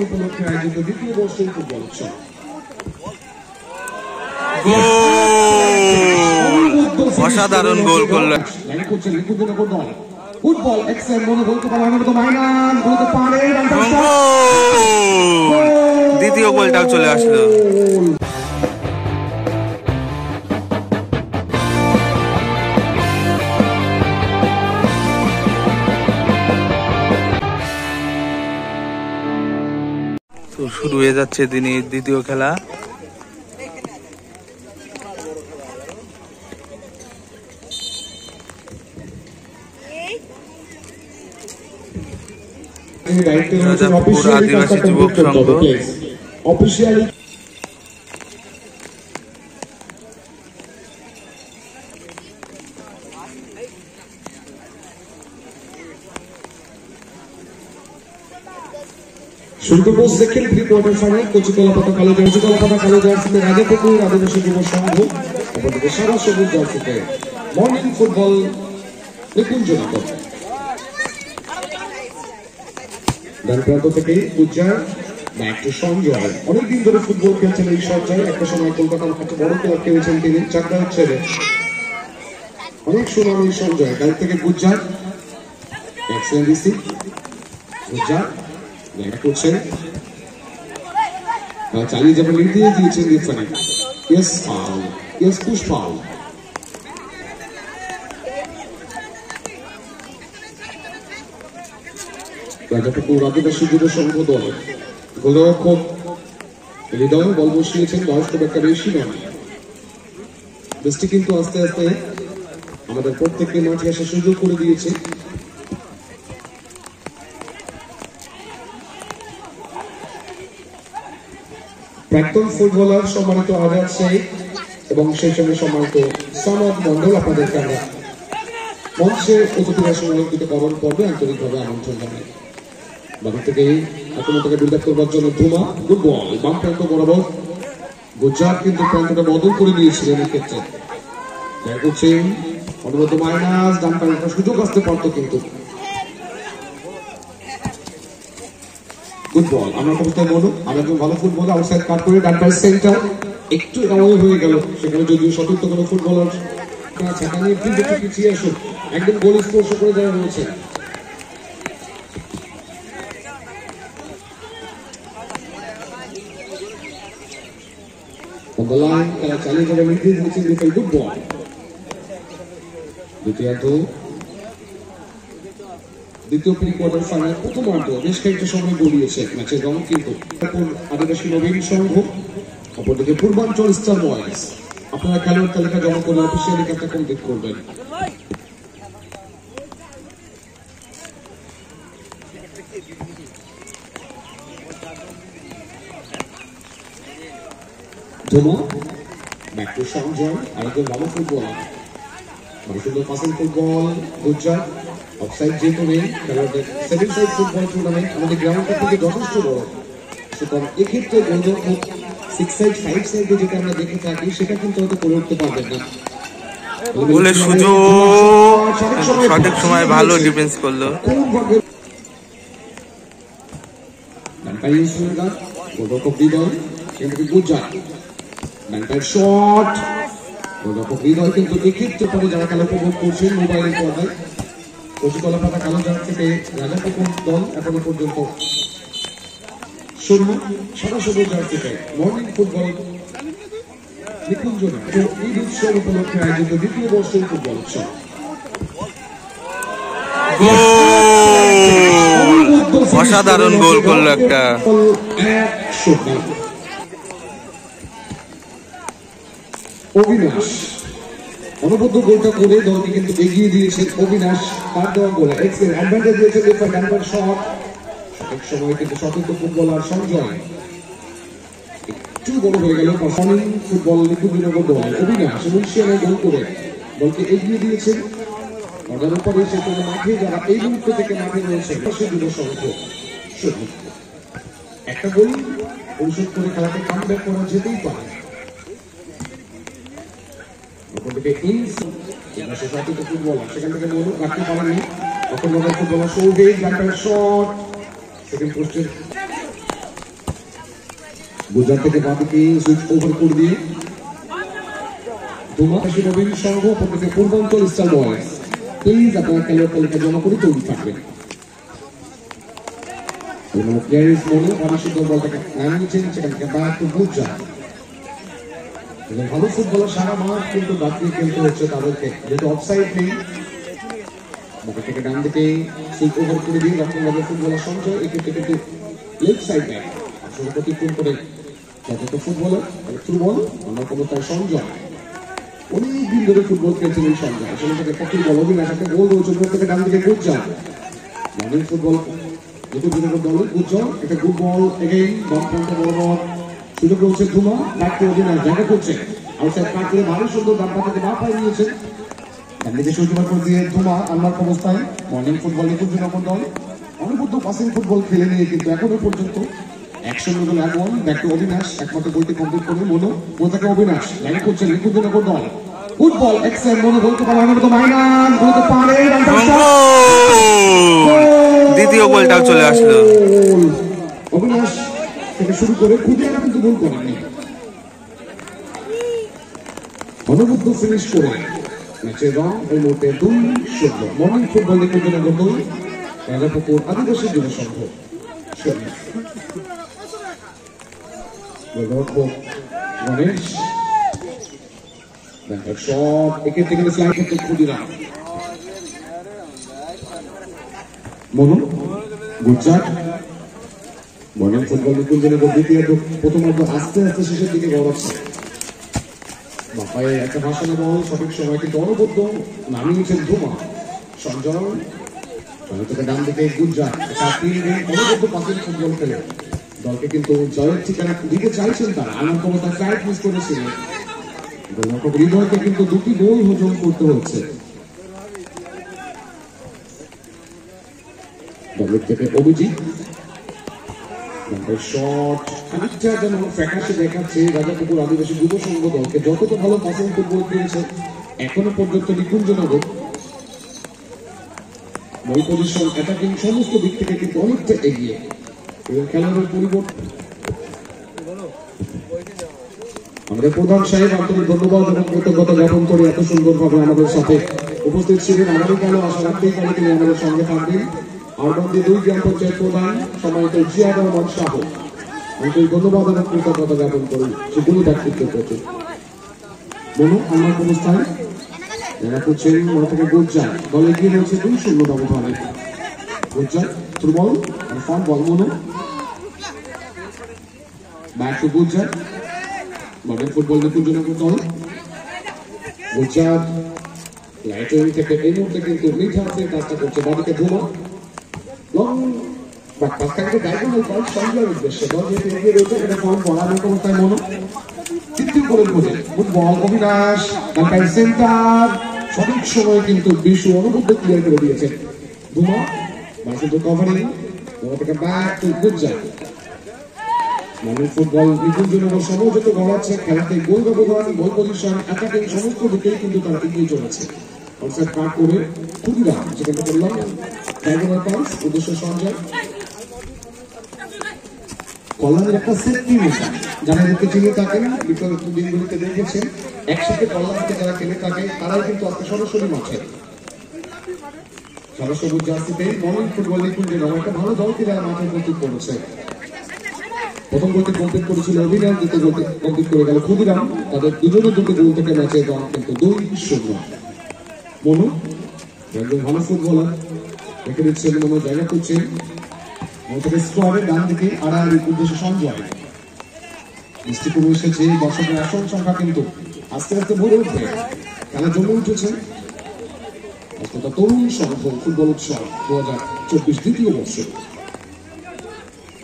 উপলক্ষে আয়োজিত দ্বিতীয় বর্ষের ফুটবল উৎসব। অসাধারণ গোল করলেন ফুটবল এক্সেল মনে বলতে পারে মাইনাস বলতে পারে দ্বিতীয় গোলটাও চলে আসলো। তো শুরু হয়ে যাচ্ছে দিনের দ্বিতীয় খেলা। আদিবাসী যুবক সংঘ officially Sundarban second pre quarter final কচিকলা পাতা কালো জার্সিতে রাজাপুকুর আদিবাসী যুব সংঘ, অপরদিকে সাদা সবুজ জার্সিতে মর্নিং ফুটবল নিকুঞ্জনগর। ডান প্রান্ত থেকে উজ্জার ব্যাক টু সঞ্জয়। অনেকদিন ধরে ফুটবল খেলছেন এই সঞ্জয়। একটা সময় কলকাতার একটা বড় ক্লাব খেলেছেন তিনি, চাকদা ছেড়ে। অনেক সুনাম এই সঞ্জয়। ডান থেকে গুজ্জার গুজ্জার করছেন, চালিয়ে যাবেন নির্দেশ দিয়েছেন referee. Yes foul, yes push foul. Rajapukur আদিবাসী যুব সংঘ দল গোলরক্ষক হৃদয় বল বসিয়েছেন, বয়স খুব একটা বেশি নয়। বৃষ্টি কিন্তু আস্তে আস্তে আমাদের প্রত্যেককে মাঠে আসার সুযোগ করে দিয়েছে। প্রাক্তন ফুটবলার সম্মানিত আজাদ শেখ এবং সেই সঙ্গে সম্মানিত সনদ মন্ডল আপনাদেরকে আমরা মঞ্চে অতিথিরা সংরক্ষিতকরণ পর্বে আন্তরিকভাবে আমন্ত্রণ জানাই। বাকি থেকে আক্রমণটাকে বিল্ড আপ করবার জন্য ধুমা গুড বল বাম প্রান্ত বরাবর। গুজরাট কিন্তু প্রান্তটা বদল করে দিয়েছিলেন এক্ষেত্রে। করছেন অনুরোধ মাইনাস ডান প্রান্তে সুযোগ আসতে পারতো কিন্তু ফুটবল আমরা অবস্থায় মনো আর একজন ভালো ফুটবল আউটসাইড কাট করে ডান পায়ের সেন্টার একটু অ্যাওয়ে হয়ে গেল। সেখানে যদিও সতীর্থ কোনো ফুটবলার ছাকা নিয়ে প্লিজ একটু পিছিয়ে আসুন, একদম গোল স্পর্শ করে দেওয়া হয়েছে। খেলা চালিয়ে যাবে নির্দেশ দিচ্ছেন রেফারি। গুড বল দ্বিতীয় প্রি কোয়ার্টার ফাইনাল প্রথমার্ধ বেশ কয়েকটা সময় গড়িয়েছে ম্যাচের রং কিন্তু আদিবাসী নবীন সংঘ, অপরদিকে পূর্বাঞ্চল স্টার বয়েজ। আপনারা খেলোয়াড় তালিকা জমা করে অফিসিয়ালি একটা কমপ্লিট করবেন। ধুমো ব্যাক টু সঞ্জয়, আরেকজন ভালো ফুটবলার, সুন্দর পাসিং ফুটবল। গুজরাট অফসাইড যেহেতু নেই, খেলোয়াড়দের সেভেন সাইড ফুটবল টুর্নামেন্ট আমাদের গ্রাউন্ডটা থেকে যথেষ্ট বড়, সুতরাং এক্ষেত্রে গোলরক্ষক সিক্স সাইড ফাইভ সাইডে যেটা আমরা দেখে থাকি সেটা কিন্তু হয়তো করে উঠতে পারবেন না। গোলের সুযোগ সঠিক সময় ভালো ডিফেন্স করলো। গোলরক্ষক হৃদয় সেখান থেকে গুজরাট শট। গোলরক্ষক হৃদয় কিন্তু এক্ষেত্রে পরে যারা খেলা উপভোগ করছেন মোবাইলের পর্দায় কচিকলা পাতা কালো জার থেকে রাজাপুকুর দল এখনো পর্যন্ত শুরু সাদা সবুজ জার থেকে মর্নিং ফুটবল নিকুঞ্জনা ঈদ উৎসব উপলক্ষে আয়োজিত দ্বিতীয় বর্ষের ফুটবল উৎসব। অসাধারণ গোল করলো একটা। অবিনাশ অনবদ্য গোলটা করে দলকে কিন্তু এগিয়ে দিয়েছেন অবিনাশ। তার দেওয়া গোলে এক্সেল অ্যাডভান্টেজ দিয়েছে রেফারি। ডানবার শট সঠিক সময় কিন্তু সতীর্থ ফুটবলার সঞ্জয় একটু বড় হয়ে গেল। পারফর্মিং ফুটবল নিকুঞ্জনগর দল অবিনাশ মুন্সিয়ানায় গোল করে দলকে এগিয়ে দিয়েছেন। অর্ডার উপরে সে কোনো মাঠে যারা এই মুহূর্ত থেকে মাঠে রয়েছে সে যুব সংঘ একটা গোল পরিশোধ করে খেলাকে কামব্যাক করা যেতেই পারে। ফুটবলার সেখান থেকে রাখতে পারেননি। ফুটবলার সৌভিক শট সেকেন্ড পোস্টের গুজরাট থেকে বাদিকে সুইচ ওভার করে দিয়ে ধুমাশি নবীন সংঘ প্রত্যেকে পূর্বাঞ্চল স্টার বয়েজ প্লিজ আপনারা খেলোয়াড় তালিকা জমা করে তৈরি থাকবেন। মনে অনাসিদ্ধ বলটাকে নামিয়েছেন, সেখান থেকে ব্যাক টু গুজরাট। ভালো ফুটবলার সারা মাঠ কিন্তু বাকি খেলতে হচ্ছে তাদেরকে, যেহেতু অফসাইড নেই। বাকি থেকে ডান দিকে সুইচ ওভার করে দিয়ে দক্ষিণভাবে ফুটবলার সঞ্জয়, এক্ষেত্রে কিন্তু লেফট সাইড ব্যাক আসলে প্রতিক্রম করে যত ফুটবলার থ্রু বল আমরা কোনো তাই সঞ্জয় অনেকদিন ধরে ফুটবল খেলছেন এই সঞ্জয়। আসলে একটা ফুটবল অভিনাশ একটা গোল রয়েছে থেকে ডান দিকে গুজরাট মডেল ফুটবল দুটো দুটো দল গুজরাট একটা গুড বল এগেইন বাম প্রান্তে বরাবর সুযোগ রয়েছে ধুমা ব্যাক টু অভিনাশ জায়গা করছে আউটসাইড কাট করে ভালো সুন্দর ডান পাতে বা পাই নিয়েছে ডান দিকে সূচনা করে দিয়ে ধুমা আল্লাহর অবস্থায় মডেল ফুটবল নিকুঞ্জ নম্বর দল অনবদ্য পাসিং ফুটবল খেলে নিয়ে কিন্তু এখনো পর্যন্ত 100 ব্যাক টু অবিনাশ একমাত্র বইটি কমপ্লিট করবে মনো থাকে অবিনাশ লাইন করছে নিকুঞ্জ নম্বর দল ফুটবল এক্সেল মনো বলতে পারে অনবদ্য মাইনাস বলতে পারে দ্বিতীয় গোলটাও চলে আসলো। অবিনাশ থেকে শুরু করে খুবই কিন্তু গোল করেননি, অনবদ্য ফিনিশ করে ম্যাচের রং এই মুহূর্তে 2-0 মর্নিং ফুটবল নিকুঞ্জ নম্বর 2 রাজাপুকুর আদিবাসী যুব সংঘ। গণেশ শট এক্ষেত্রে কিন্তু ফ্লাইট করতে ক্ষুদিরাম মনু গুজরাট মর্নিং ফুটবল নিকুঞ্জনের দ্বিতীয় প্রথমার্ধ আস্তে আস্তে শেষের দিকে গড়াচ্ছে। বাপায় একটা ভাষণে বল সঠিক সময় কিন্তু অনবদ্য নামিয়েছেন ধুমা সঞ্জয় থেকে ডান দিকে গুজরাট অনবদ্য পাসিং ফুটবল খেলে দলকে কিন্তু জয়ের ঠিকানা দিকে চাইছেন তারা। আনার ক্ষমতা ফ্লাইট মিস করেছিলেন, হৃদয়কে কিন্তু দুটি গোল হজম করতে হচ্ছে। দলের থেকে অভিজিৎ শট খানিকটা যেন ফ্যাকাশে দেখাচ্ছে রাজাপুকুর আদিবাসী যুব সংঘ দলকে। যতটা ভালো পাসিং ফুটবল খেলেছে এখনো পর্যন্ত নিকুঞ্জনগর বল পজিশন অ্যাটাকিং সমস্ত দিক থেকে কিন্তু অনেকটা এগিয়ে এবং খেলোয়াড়ের পরিবর্তন। আমাদের প্রধান সাহেব আন্তরিক ধন্যবাদ এবং কৃতজ্ঞতা জ্ঞাপন করে এত সুন্দরভাবে আমাদের সাথে উপস্থিত ছিলেন। আগামীকালও আশা রাখতেই পারি তিনি আমাদের সঙ্গে থাকবেন। আরবন্দি 2 গ্রাম পঞ্চায়েত প্রধান সম্মানিত জিয়া রহমান শাহ আন্তরিক ধন্যবাদ এবং কৃতজ্ঞতা জ্ঞাপন করি সেগুলি ব্যক্তিত্বের প্রতি। মনু আমার অবস্থায় যারা করছেন মনে থেকে গুজরাট দলে গিয়ে রয়েছে 2-0 ব্যবধানে। Gujarat through ball form ball Manu back to Gujarat model football Nikunjanagar দল গুজরাট লাইটিং থেকে এই মুহূর্তে কিন্তু মিঠাতে কাজটা করছে বাদিকে ধুমা লং পাঁচটাকে ডায়াগোনাল বল সঞ্জয়ের উদ্দেশ্যে দল যেহেতু এগিয়ে রয়েছে এটা ফর্ম বলানোর অবস্থায় মনো তৃতীয় গোলের মধ্যে ফুটবল অবিনাশ ঢাকায় সেন্টার সঠিক সময় কিন্তু বিশু অনবদ্য ক্লিয়ার করে দিয়েছেন ধুমা বাসুদ্ধ কভারিং থেকে back to Gujarat model football Nikunjanagar সমঝোত গড়াচ্ছে খেলাতে গোল ব্যবধান গোল পজিশন অ্যাটাকিং সমস্ত দিকেই কিন্তু তারা এগিয়ে চলেছে। অফসাইড কাট করে ক্ষুদিরাম যেখানে বললাম ডায়াগোনাল পাস উদ্দেশ্য সঞ্জয় কল্যাণের একটা সেফটি মেশিন যারা এদেরকে চিনে থাকেন বিগত দিনগুলিতে দেখেছেন একসাথে কল্যাণকে যারা খেলে থাকে তারাই কিন্তু আজকে সরাসরি মাঠে সাদা সবুজ জার্সিতে মডেল ফুটবল নিকুঞ্জনগর একটা ভালো দলকে যারা মাঠে প্রস্তুত করেছে। প্রথম গোলটি কমপ্লিট করেছিল অভিনয়, দ্বিতীয় গোলটি কমপ্লিট করে গেল ক্ষুদিরাম। তাদের দুজনের দুটি গোল থেকে ম্যাচে দল কিন্তু 2-0। মনু একদম ভালো ফুটবলার রেখে দিচ্ছেন মনো জায়গা করছেন স্কোয়ারের ডান দিকে আড়াআড়ি উদ্দেশ্যে সঞ্জয় বৃষ্টি কমে এসেছে দর্শকের আসন সংখ্যা কিন্তু আস্তে আস্তে ভরে উঠবে খেলা জমে উঠেছে তরুণ সংঘ ফুটবল উৎসব 2024 দ্বিতীয় বর্ষ।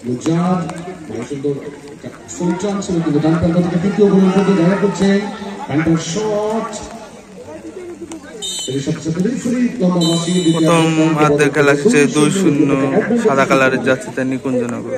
গুজরাট ভালো সুন্দর ফুলটান ছিল কিন্তু ডান প্রান্ত থেকে তৃতীয় গোলের মধ্যে দেখা করছে প্যান্টার শট প্রথম হাতের খেলা শেষে 2-0 সাদা কালারের জার্সিতে নিকুঞ্জনগর।